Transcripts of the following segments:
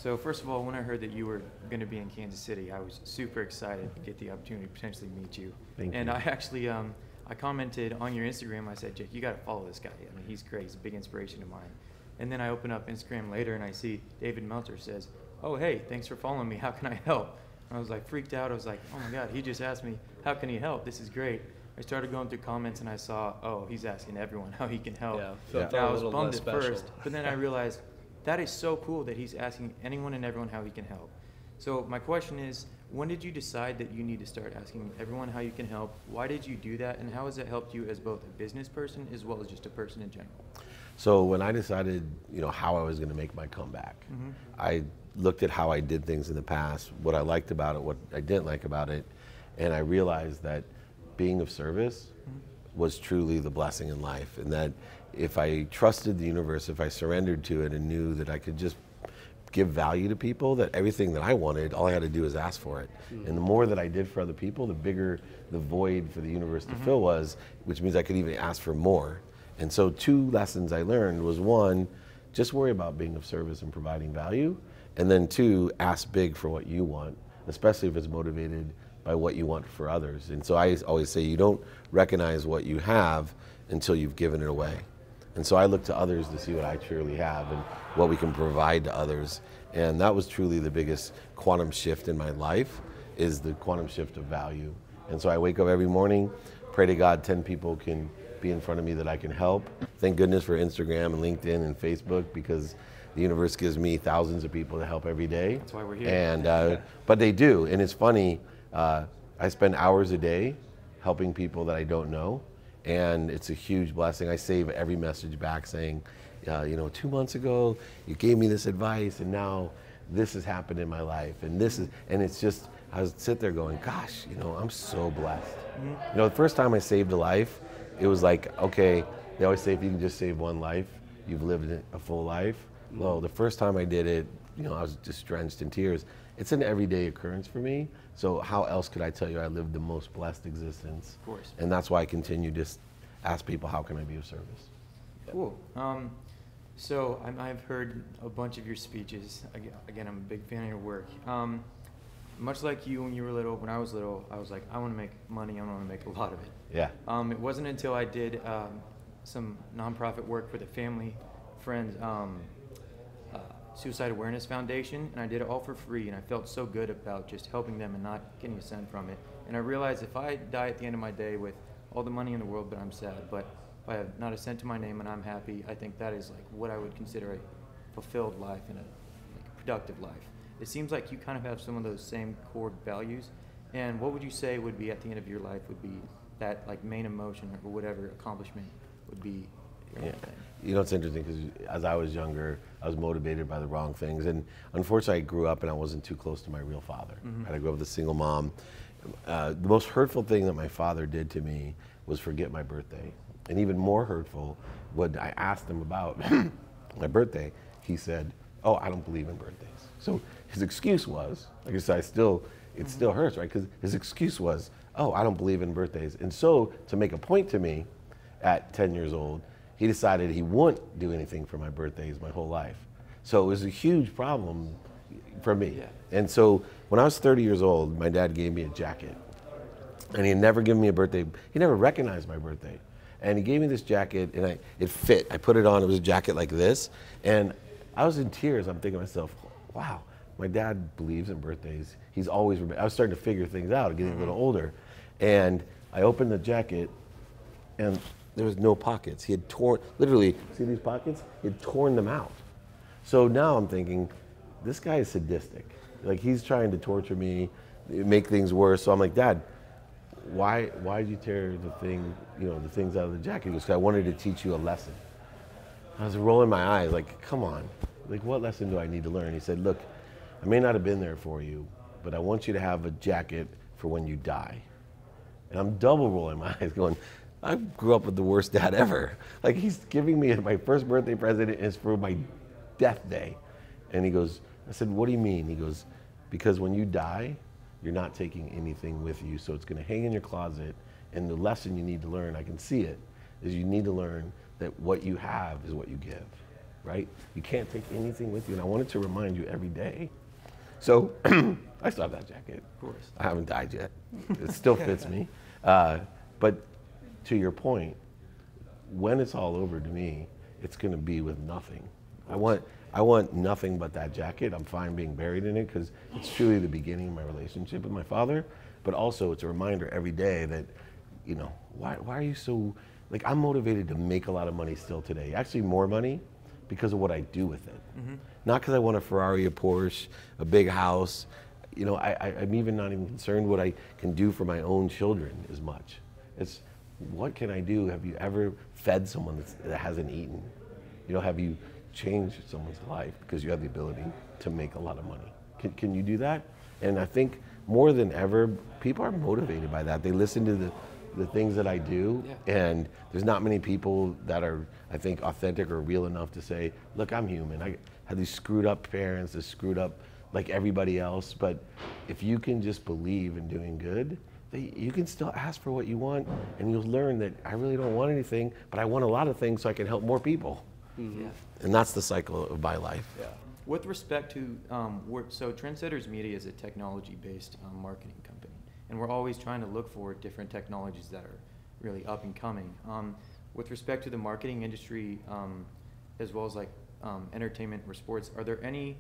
So first of all, when I heard that you were going to be in Kansas City, I was super excited to get the opportunity to potentially meet you. Thank and you. I actually, I commented on your Instagram. I said, Jake, you got to follow this guy. I mean, he's great. He's a big inspiration of mine. And then I open up Instagram later and I see David Meltzer says, oh, hey, thanks for following me. How can I help? And I was like freaked out. I was like, oh my God, he just asked me, how can he help? This is great. I started going through comments and I saw, oh, he's asking everyone how he can help. Yeah, And I was bummed at first, but then I realized that is so cool that he's asking anyone and everyone how he can help. So my question is, when did you decide that you need to start asking everyone how you can help? Why did you do that? And how has it helped you as both a business person as well as just a person in general? So when I decided, how I was going to make my comeback, I looked at how I did things in the past, what I liked about it, what I didn't like about it, and I realized that being of service was truly the blessing in life, and that if I trusted the universe, if I surrendered to it and knew that I could just give value to people, that everything that I wanted, all I had to do was ask for it. And the more that I did for other people, the bigger the void for the universe to fill was, which means I could even ask for more. And so 2 lessons I learned was, 1, just worry about being of service and providing value, and then 2, ask big for what you want, especially if it's motivated by what you want for others. And so I always say you don't recognize what you have until you've given it away. And so I look to others to see what I truly have and what we can provide to others. And that was truly the biggest quantum shift in my life, is the quantum shift of value. And so I wake up every morning, pray to God 10 people can be in front of me that I can help. Thank goodness for Instagram and LinkedIn and Facebook, because the universe gives me thousands of people to help every day. That's why we're here. And but they do, and it's funny, I spend hours a day helping people that I don't know, and it's a huge blessing. I save every message back saying, 2 months ago you gave me this advice, and now this has happened in my life, and it's just, I would sit there going, gosh, I'm so blessed. The first time I saved a life, it was like, okay, they always say if you can just save one life, you've lived a full life. Well, the first time I did it, I was just drenched in tears. It's an everyday occurrence for me, so how else could I tell you I lived the most blessed existence? Of course. And that's why I continue to ask people, how can I be of service? Cool. So I've heard a bunch of your speeches. Again, I'm a big fan of your work. Much like you when you were little, when I was little, I was like, I want to make money, I want to make a lot of it. Yeah. It wasn't until I did some nonprofit work with a family friend, Suicide Awareness Foundation, and I did it all for free, and I felt so good about just helping them and not getting a cent from it. And I realized if I die at the end of my day with all the money in the world, but I'm sad, but if I have not a cent to my name and I'm happy, I think that is like what I would consider a fulfilled life and a productive life. It seems like you kind of have some of those same core values. And what would you say would be at the end of your life would be that like main emotion or whatever accomplishment would be your own thing? It's interesting because as I was younger, I was motivated by the wrong things. And unfortunately, I grew up and I wasn't too close to my real father. I grew up with a single mom. The most hurtful thing that my father did to me was forget my birthday. And even more hurtful, when I asked him about my birthday, he said, oh, I don't believe in birthdays. So his excuse was, like I said, it still hurts, right? Because his excuse was, oh, I don't believe in birthdays. And so to make a point to me at 10 years old, he decided he wouldn't do anything for my birthdays my whole life. So it was a huge problem for me. Yeah. And so when I was 30 years old, my dad gave me a jacket. And he had never given me a birthday. He never recognized my birthday. And he gave me this jacket, and it fit. I put it on. It was a jacket like this. And I was in tears. I'm thinking to myself, wow, my dad believes in birthdays. He's always, I was starting to figure things out, getting a little older. And I opened the jacket, and there was no pockets. He had torn, literally, see these pockets? He had torn them out. So now I'm thinking, this guy is sadistic. Like, he's trying to torture me, make things worse. So I'm like, Dad, why did you tear the things out of the jacket? He goes, 'cause I wanted to teach you a lesson. I was rolling my eyes, like, come on. Like, what lesson do I need to learn? He said, look, I may not have been there for you, but I want you to have a jacket for when you die. And I'm double rolling my eyes going, I grew up with the worst dad ever. Like, he's giving me my first birthday present is for my death day. And he goes, I said, what do you mean? He goes, because when you die, you're not taking anything with you. So it's gonna hang in your closet. And the lesson you need to learn, I can see it, is you need to learn that what you have is what you give. right? You can't take anything with you. And I wanted to remind you every day. So I still have that jacket. Of course. I haven't died yet. It still fits me. But to your point, when it's all over, to me, it's going to be with nothing. I want nothing but that jacket. I'm fine being buried in it because it's truly the beginning of my relationship with my father. But also, it's a reminder every day that, you know, why are you so, like, I'm motivated to make a lot of money still today. Actually, more money because of what I do with it. Mm-hmm. Not because I want a Ferrari, a Porsche, a big house. You know, I'm even not even concerned what I can do for my own children as much. It's what can I do? Have you ever fed someone that hasn't eaten? You know, have you changed someone's life because you have the ability to make a lot of money? Can you do that? And I think more than ever, people are motivated by that. They listen to the things that I do, and there's not many people that are, I think, authentic or real enough to say, look, I'm human. I have these screwed up parents, this screwed up like everybody else, but if you can just believe in doing good, you can still ask for what you want, and you'll learn that I really don't want anything, but I want a lot of things so I can help more people. Mm-hmm. Yeah. And that's the cycle of my life. Yeah. With respect to, so Trendsetters Media is a technology-based marketing company, and we're always trying to look for different technologies that are really up and coming. With respect to the marketing industry, as well as like entertainment or sports, are there any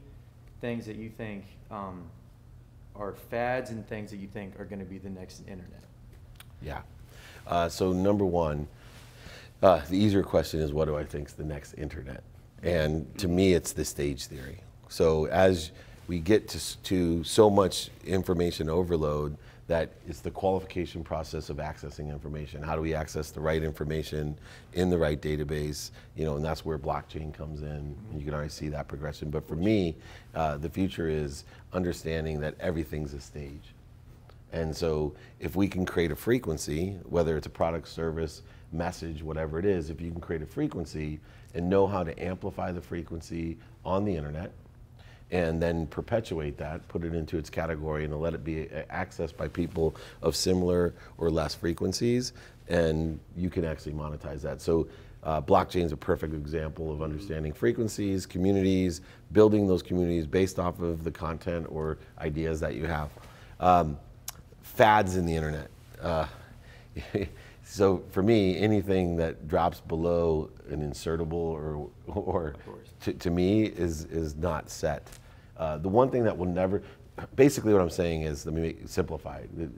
things that you think are fads and things that you think are going to be the next internet? Yeah. So number one, the easier question is, what do I think is the next internet? And to me, it's the stage theory. So as we get to so much information overload, that it's the qualification process of accessing information. How do we access the right information in the right database? You know, and that's where blockchain comes in. And you can already see that progression. But for me, the future is understanding that everything's a stage. And so if we can create a frequency, whether it's a product, service, message, whatever it is, if you can create a frequency and know how to amplify the frequency on the internet, and then perpetuate that, put it into its category, and let it be accessed by people of similar or less frequencies, and you can actually monetize that. So blockchain is a perfect example of understanding frequencies, communities, building those communities based off of the content or ideas that you have. Fads in the internet. So for me, anything that drops below an insertable or to me is not set. The one thing that will never, basically what I'm saying is, let me simplify it.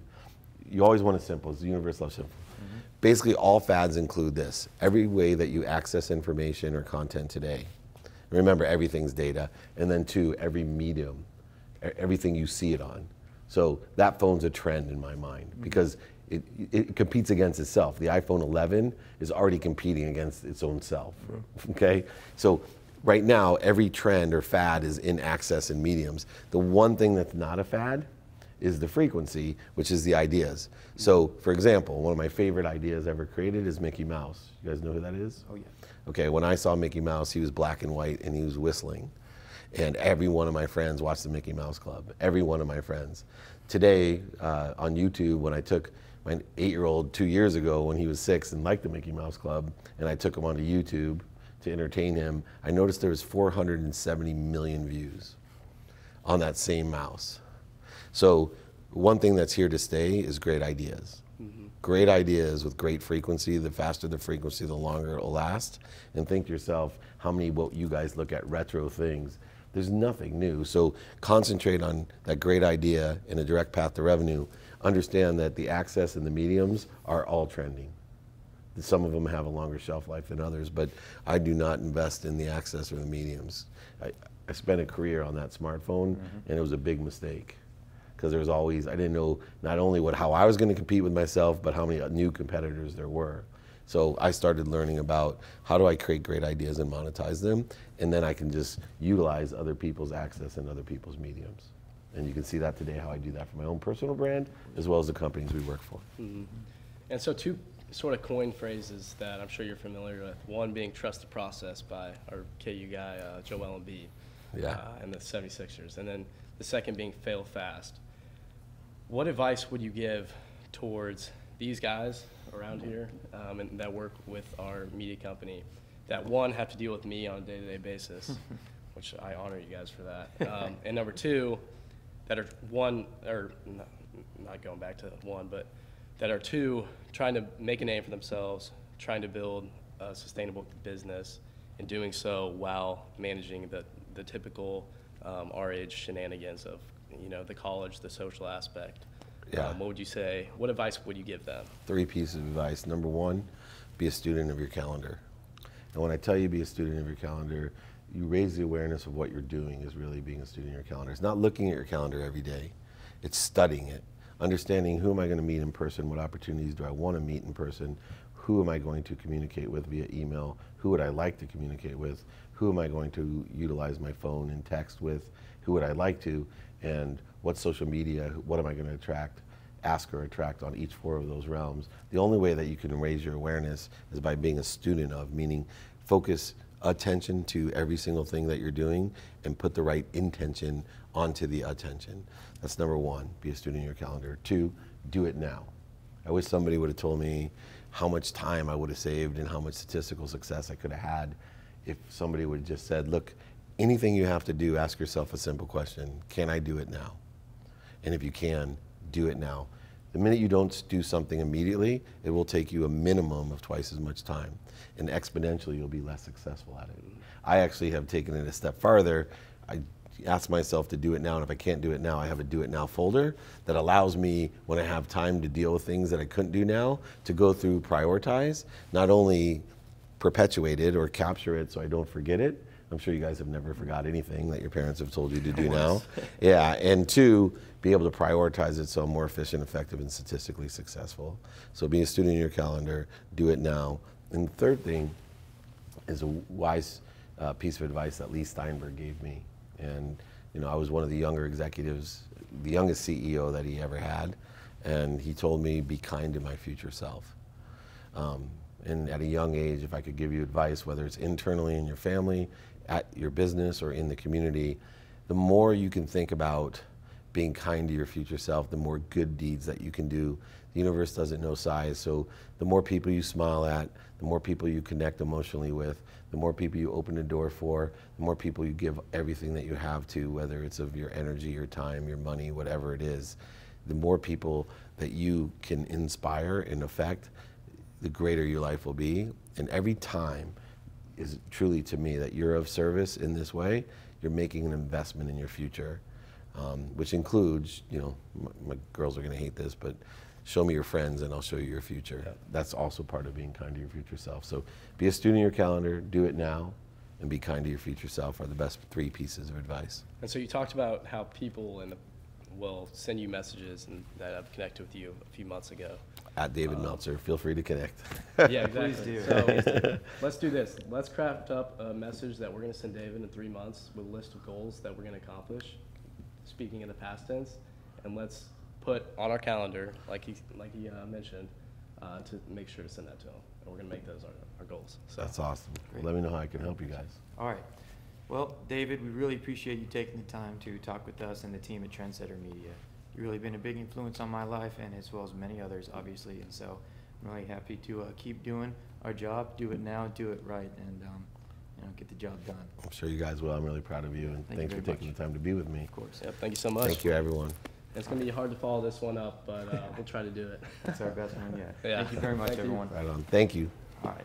You always want it simple. It's the universe loves simple. Mm-hmm. Basically all fads include this. Every way that you access information or content today. Remember, everything's data. And then two, every medium, everything you see it on. So that phone's a trend in my mind because it competes against itself. The iPhone 11 is already competing against its own self, okay? So right now, every trend or fad is in access and mediums. The one thing that's not a fad is the frequency, which is the ideas. So for example, one of my favorite ideas ever created is Mickey Mouse. You guys know who that is? Oh yeah. Okay, when I saw Mickey Mouse, he was black and white and he was whistling. And every one of my friends watched the Mickey Mouse Club. Every one of my friends. Today, on YouTube, when I took my 8-year-old 2 years ago when he was 6 and liked the Mickey Mouse Club, and I took him onto YouTube to entertain him, I noticed there was 470 million views on that same mouse. So one thing that's here to stay is great ideas. Mm-hmm. Great ideas with great frequency. The faster the frequency, the longer it'll last. And think to yourself, how many, what you guys look at retro things, there's nothing new. So concentrate on that great idea and a direct path to revenue. Understand that the access and the mediums are all trending. Some of them have a longer shelf life than others, but I do not invest in the access or the mediums. I spent a career on that smartphone, and it was a big mistake. Because there was always, I didn't know not only how I was going to compete with myself, but how many new competitors there were. So I started learning about how do I create great ideas and monetize them, and then I can just utilize other people's access and other people's mediums. And you can see that today, how I do that for my own personal brand, as well as the companies we work for. Mm-hmm. And so two sort of coin phrases that I'm sure you're familiar with. One being trust the process by our KU guy, Joel Embiid, and the 76ers. And then the second being fail fast. What advice would you give towards these guys around here and that work with our media company that one, have to deal with me on a day-to-day basis, which I honor you guys for that. And number two, that are one, or not going back to one, but that are two, trying to make a name for themselves, trying to build a sustainable business, and doing so while managing the typical our age shenanigans of, you know, the college, the social aspect. Yeah. What would you say? What advice would you give them? 3 pieces of advice. Number 1, be a student of your calendar. And when I tell you be a student of your calendar, you raise the awareness of what you're doing is really being a student of your calendar. It's not looking at your calendar every day. It's studying it. Understanding who am I going to meet in person, what opportunities do I want to meet in person, who am I going to communicate with via email, who would I like to communicate with, who am I going to utilize my phone and text with, who would I like to, and what social media, what am I going to ask or attract on each 4 of those realms. The only way that you can raise your awareness is by being a student of, meaning focus attention to every single thing that you're doing and put the right intention onto the attention. That's number 1, be a student of your calendar. 2, do it now. I wish somebody would have told me how much time I would have saved and how much statistical success I could have had if somebody would have just said, look, anything you have to do, ask yourself a simple question: can I do it now? And if you can, do it now. The minute you don't do something immediately, it will take you a minimum of twice as much time, and exponentially you'll be less successful at it. I actually have taken it a step farther. I ask myself to do it now, and if I can't do it now, I have a do it now folder that allows me, when I have time to deal with things that I couldn't do now, to go through, prioritize, not only perpetuate it or capture it so I don't forget it. I'm sure you guys have never forgot anything that your parents have told you to do now. Yeah, and 2, be able to prioritize it so I'm more efficient, effective, and statistically successful. So be a student in your calendar, do it now. And the third thing is a wise piece of advice that Leigh Steinberg gave me. And you know, I was one of the younger executives, the youngest CEO that he ever had, and he told me, be kind to my future self. And at a young age, if I could give you advice, whether it's internally in your family, at your business, or in the community, the more you can think about being kind to your future self, the more good deeds that you can do. The universe doesn't know size, so the more people you smile at, the more people you connect emotionally with, the more people you open the door for, the more people you give everything that you have to, whether it's of your energy, your time, your money, whatever it is, the more people that you can inspire and affect, the greater your life will be. And every time is truly, to me, that you're of service in this way, you're making an investment in your future, which includes, you know, my girls are going to hate this, but show me your friends and I'll show you your future. Yeah. That's also part of being kind to your future self. So be a student in your calendar, do it now, and be kind to your future self are the best 3 pieces of advice. And so you talked about how people will send you messages and that I've connected with you a few months ago. At David Meltzer, feel free to connect. Yeah, exactly. Please do. So let's do this. Let's craft up a message that we're going to send David in 3 months with a list of goals that we're going to accomplish, speaking in the past tense, and let's put on our calendar, like he mentioned, to make sure to send that to him. And we're going to make those our goals. So. That's awesome. Great. Let me know how I can help you guys. All right. Well, David, we really appreciate you taking the time to talk with us and the team at Trendsetter Media. You've really been a big influence on my life, and as well as many others, obviously. And so I'm really happy to keep doing our job, do it now, do it right, and you know, get the job done. I'm sure you guys will. I'm really proud of you, and thanks for taking the time to be with me. Of course. Yep, thank you so much. Thank you, everyone. It's going to be hard to follow this one up, but we'll try to do it. That's our best one yet. Yeah. Thank you very much, everyone. Right on. Thank you. All right.